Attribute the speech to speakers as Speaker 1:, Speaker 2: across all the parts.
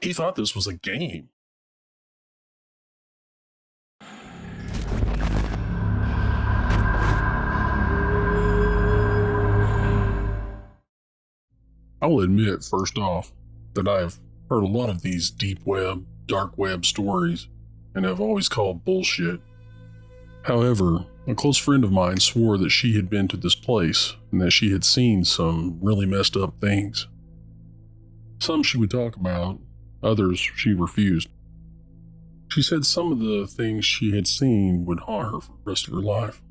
Speaker 1: He thought this was a game. I will admit, first off, that I have heard a lot of these deep web, dark web stories, and have always called bullshit. However, a close friend of mine swore that she had been to this place and that she had seen some really messed up things. Some she would talk about, others she refused. She said some of the things she had seen would haunt her for the rest of her life.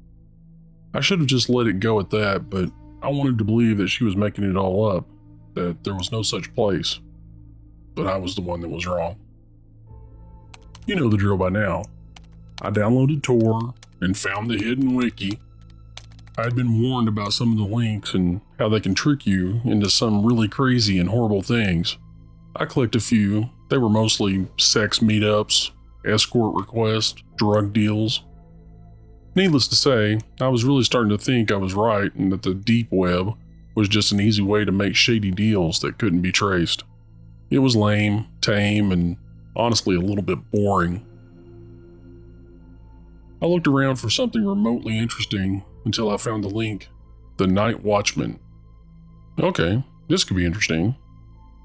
Speaker 1: I should have just let it go at that, but I wanted to believe that she was making it all up, that there was no such place. But I was the one that was wrong. You know the drill by now. I downloaded Tor and found the hidden wiki. I had been warned about some of the links and how they can trick you into some really crazy and horrible things. I clicked a few. They were mostly sex meetups, escort requests, drug deals. Needless to say, I was really starting to think I was right and that the deep web was just an easy way to make shady deals that couldn't be traced. It was lame, tame, and honestly a little bit boring. I looked around for something remotely interesting until I found the link, the Night Watchmen. Okay, this could be interesting.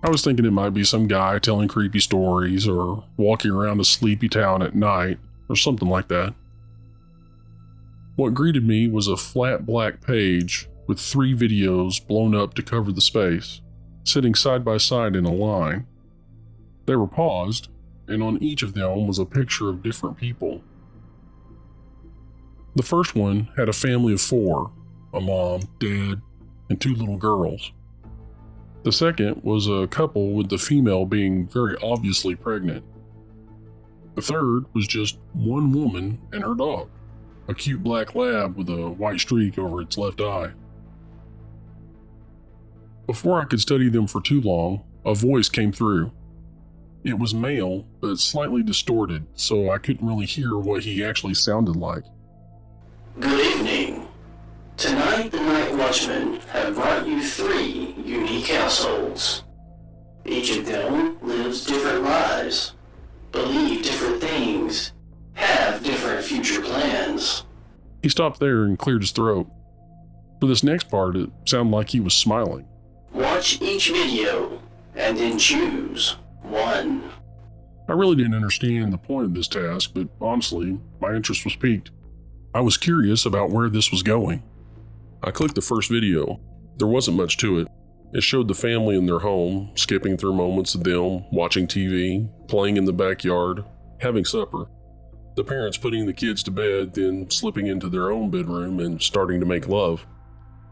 Speaker 1: I was thinking it might be some guy telling creepy stories or walking around a sleepy town at night or something like that. What greeted me was a flat black page with 3 videos blown up to cover the space, sitting side by side in a line. They were paused, and on each of them was a picture of different people. The first one had a family of 4, a mom, dad, and 2 little girls. The second was a couple with the female being very obviously pregnant. The third was just one woman and her dog, a cute black lab with a white streak over its left eye. Before I could study them for too long, a voice came through. It was male, but slightly distorted, so I couldn't really hear what he actually sounded like.
Speaker 2: Good evening. Tonight the Night Watchmen have brought you 3 unique households. Each of them lives different lives, believe different things, have different future plans.
Speaker 1: He stopped there and cleared his throat. For this next part, it sounded like he was smiling.
Speaker 2: Watch each video, and then choose one.
Speaker 1: I really didn't understand the point of this task, but honestly, my interest was piqued. I was curious about where this was going. I clicked the first video. There wasn't much to it. It showed the family in their home, skipping through moments of them watching TV, playing in the backyard, having supper. The parents putting the kids to bed, then slipping into their own bedroom and starting to make love.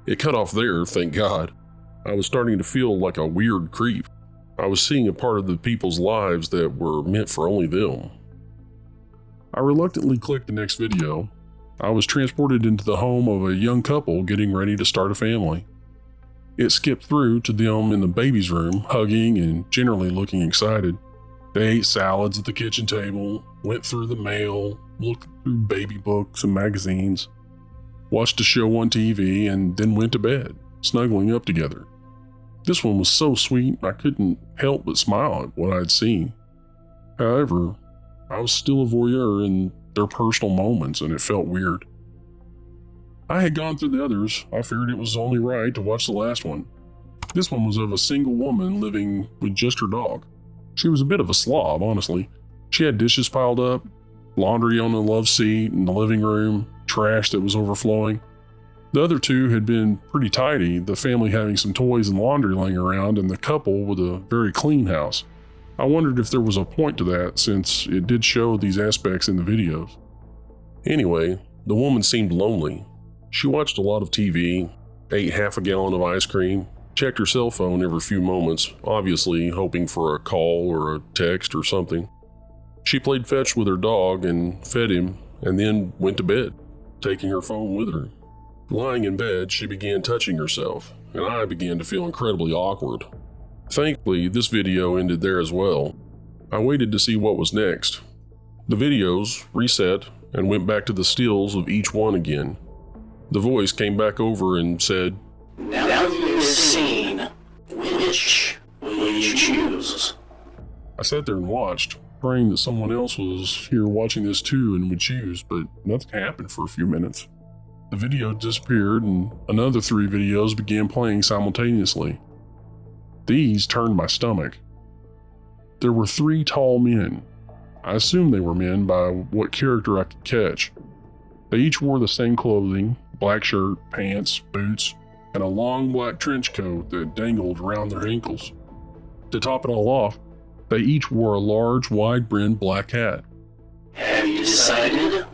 Speaker 1: It cut off there, thank God. I was starting to feel like a weird creep. I was seeing a part of the people's lives that were meant for only them. I reluctantly clicked the next video. I was transported into the home of a young couple getting ready to start a family. It skipped through to them in the baby's room, hugging and generally looking excited. They ate salads at the kitchen table, went through the mail, looked through baby books and magazines, watched a show on TV, and then went to bed, snuggling up together. This one was so sweet, I couldn't help but smile at what I'd seen. However, I was still a voyeur in their personal moments, and it felt weird. I had gone through the others. I figured it was only right to watch the last one. This one was of a single woman living with just her dog. She was a bit of a slob, honestly. She had dishes piled up, laundry on the love seat in the living room, trash that was overflowing. The other 2 had been pretty tidy, the family having some toys and laundry laying around, and the couple with a very clean house. I wondered if there was a point to that, since it did show these aspects in the videos. Anyway, the woman seemed lonely. She watched a lot of TV, ate half a gallon of ice cream, checked her cell phone every few moments, obviously hoping for a call or a text or something. She played fetch with her dog and fed him, and then went to bed, taking her phone with her. Lying in bed, she began touching herself, and I began to feel incredibly awkward. Thankfully, this video ended there as well. I waited to see what was next. The videos reset and went back to the stills of each one again. The voice came back over and said,
Speaker 2: Now you have seen, which will you choose?
Speaker 1: I sat there and watched, praying that someone else was here watching this too and would choose, but nothing happened for a few minutes. The video disappeared and another 3 videos began playing simultaneously. These turned my stomach. There were 3 tall men. I assumed they were men by what character I could catch. They each wore the same clothing, black shirt, pants, boots, and a long black trench coat that dangled around their ankles. To top it all off, they each wore a large, wide-brimmed black hat.
Speaker 2: Have you decided?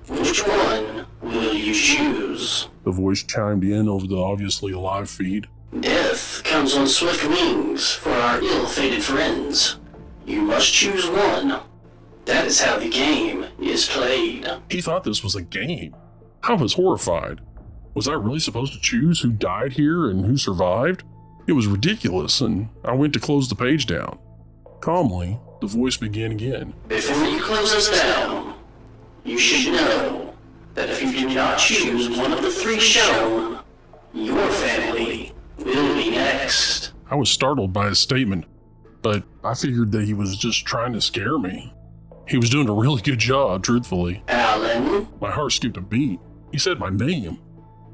Speaker 2: Which one will you choose?
Speaker 1: The voice chimed in over the obviously live feed.
Speaker 2: Death comes on swift wings for our ill-fated friends. You must choose one. That is how the game is played.
Speaker 1: He thought this was a game. I was horrified. Was I really supposed to choose who died here and who survived? It was ridiculous, and I went to close the page down. Calmly, the voice began again.
Speaker 2: Before you close us down, you should know that if you do not choose one of the 3 shown, your family will be next.
Speaker 1: I was startled by his statement, but I figured that he was just trying to scare me. He was doing a really good job, truthfully.
Speaker 2: Alan?
Speaker 1: My heart skipped a beat. He said my name.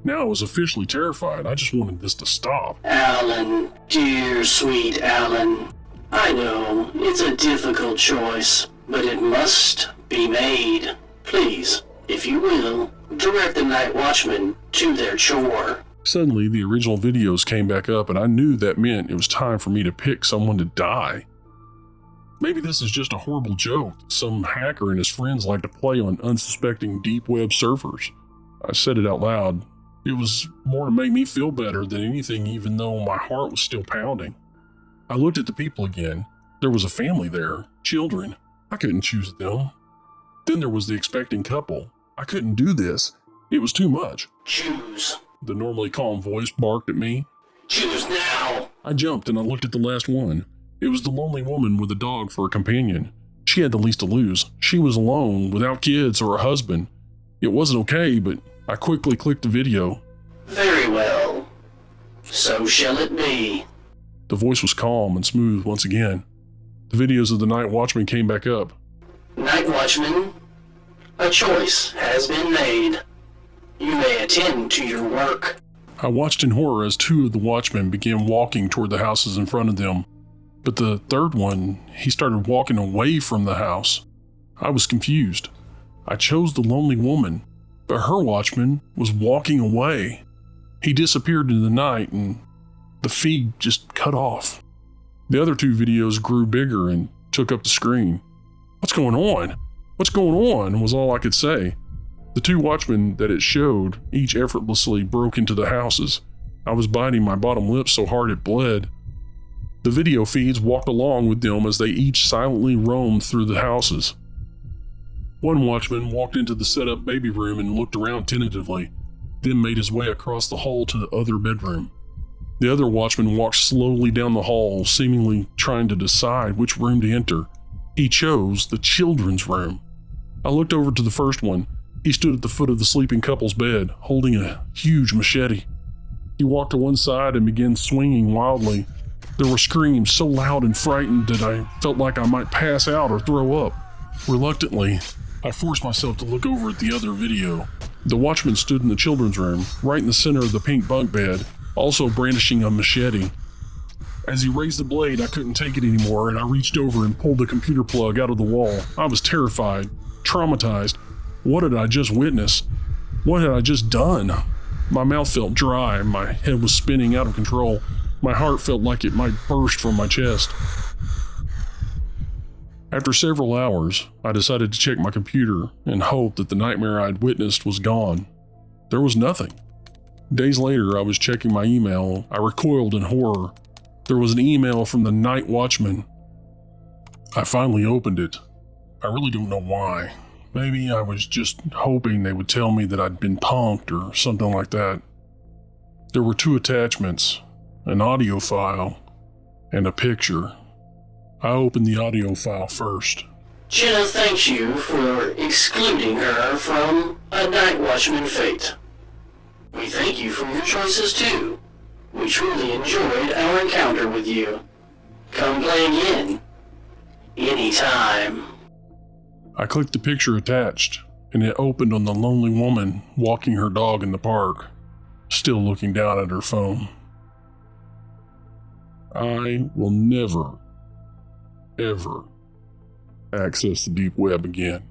Speaker 1: Now I was officially terrified. I just wanted this to stop.
Speaker 2: Alan, dear sweet Alan. I know it's a difficult choice, but it must be made. Please, if you will, direct the Night Watchmen to their chore.
Speaker 1: Suddenly, the original videos came back up, and I knew that meant it was time for me to pick someone to die. Maybe this is just a horrible joke that some hacker and his friends like to play on unsuspecting deep web servers. I said it out loud. It was more to make me feel better than anything, even though my heart was still pounding. I looked at the people again. There was a family there, children. I couldn't choose them. Then there was the expecting couple. I couldn't do this. It was too much.
Speaker 2: Choose.
Speaker 1: The normally calm voice barked at me.
Speaker 2: Choose now.
Speaker 1: I jumped and I looked at the last one. It was the lonely woman with a dog for a companion. She had the least to lose. She was alone, without kids or a husband. It wasn't okay, but I quickly clicked the video.
Speaker 2: Very well. So shall it be.
Speaker 1: The voice was calm and smooth once again. The videos of the Night Watchmen came back up.
Speaker 2: Night Watchman, a choice has been made. You may attend to your work.
Speaker 1: I watched in horror as 2 of the Watchmen began walking toward the houses in front of them. But the third one, he started walking away from the house. I was confused. I chose the lonely woman, but her Watchman was walking away. He disappeared in the night and the feed just cut off. The other 2 videos grew bigger and took up the screen. What's going on? What's going on? Was all I could say. The 2 Watchmen that it showed each effortlessly broke into the houses. I was biting my bottom lip so hard it bled. The video feeds walked along with them as they each silently roamed through the houses. One Watchman walked into the set-up baby room and looked around tentatively, then made his way across the hall to the other bedroom. The other Watchman walked slowly down the hall, seemingly trying to decide which room to enter. He chose the children's room. I looked over to the first one. He stood at the foot of the sleeping couple's bed, holding a huge machete. He walked to one side and began swinging wildly. There were screams so loud and frightened that I felt like I might pass out or throw up. Reluctantly, I forced myself to look over at the other video. The Watchman stood in the children's room, right in the center of the pink bunk bed, also brandishing a machete. As he raised the blade, I couldn't take it anymore, and I reached over and pulled the computer plug out of the wall. I was terrified, traumatized. What had I just witnessed? What had I just done? My mouth felt dry, my head was spinning out of control. My heart felt like it might burst from my chest. After several hours, I decided to check my computer and hope that the nightmare I'd witnessed was gone. There was nothing. Days later, I was checking my email. I recoiled in horror. There was an email from the Night Watchman. I finally opened it. I really don't know why. Maybe I was just hoping they would tell me that I'd been punked or something like that. There were 2 attachments, an audio file, and a picture. I opened the audio file first.
Speaker 2: Jenna thanks you for excluding her from a Night Watchman fate. We thank you for your choices too. We truly enjoyed our encounter with you. Come play again. anytime.
Speaker 1: I clicked the picture attached, and it opened on the lonely woman walking her dog in the park, still looking down at her phone. I will never, ever access the deep web again.